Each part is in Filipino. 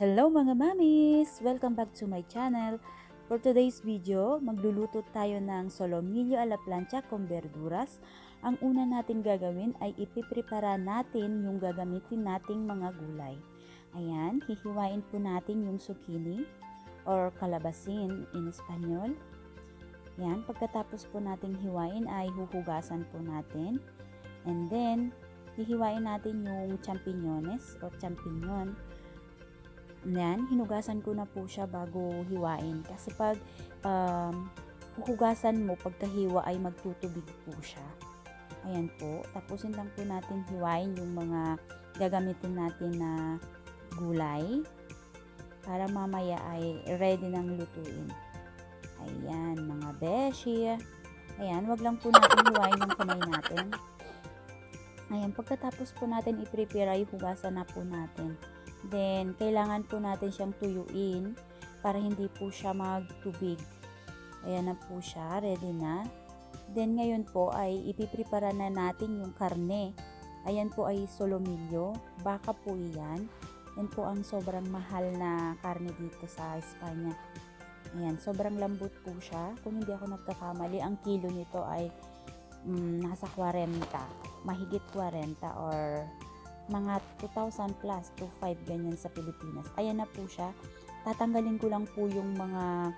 Hello mga mamis! Welcome back to my channel. For today's video, magluluto tayo ng solomillo a la plancha con verduras. Ang una natin gagawin ay ipiprepara natin yung gagamitin nating mga gulay. Ayan, hihiwain po natin yung zucchini or kalabasin in Espanyol. Yan, pagkatapos po nating hiwain ay huhugasan po natin. And then, hihiwain natin yung champiñones or champignon. Yan, hinugasan ko na po siya bago hiwain. Kasi pag huhugasan mo, pagkahiwa ay magtutubig po siya. Ayan po. Tapusin lang po natin hiwain yung mga gagamitin natin na gulay. Para mamaya ay ready nang lutuin. Ayan, mga beshi. Ayan, wag lang po natin hiwain yung kamay natin. Ayan, pagkatapos po natin i-prepare ay hugasan na po natin. Then, kailangan po natin siyang tuyuin para hindi po siya magtubig. Ayan na po siya, ready na. Then, ngayon po ay ipiprepara na natin yung karne. Ayan po ay solomillo. Baka po yan. Yan po ang sobrang mahal na karne dito sa Espanya. Ayan, sobrang lambot po siya. Kung hindi ako nagkakamali, ang kilo nito ay nasa 40. Mahigit 40 or mga 2,000 plus to 5 ganyan sa Pilipinas. Ayan na po siya. Tatanggalin ko lang po yung mga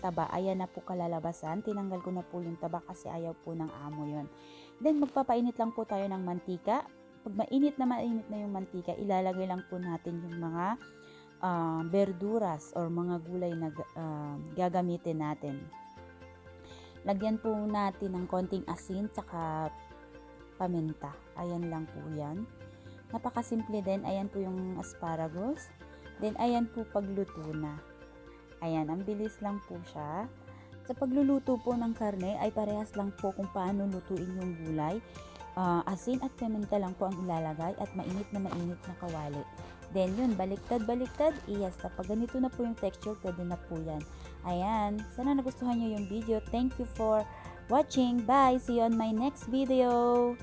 taba. Ayan na po kalalabasan. Tinanggal ko na po yung taba kasi ayaw po ng amo yon. Then magpapainit lang po tayo ng mantika. Pag mainit na yung mantika, ilalagay lang po natin yung mga verduras or mga gulay na gagamitin natin. Lagyan po natin ng konting asin tsaka paminta. Ayan lang po yan. Napakasimple din. Ayan po yung asparagus. Then, ayan po pagluto na. Ayan, ang bilis lang po siya. Sa pagluluto po ng karne, ay parehas lang po kung paano lutuin yung gulay. Asin at paminta lang po ang ilalagay at mainit na kawali. Then, yun, baliktad. Yes, kapag ganito na po yung texture, pwede na po yan. Ayan, sana nagustuhan nyo yung video. Thank you for watching. Bye! See you on my next video!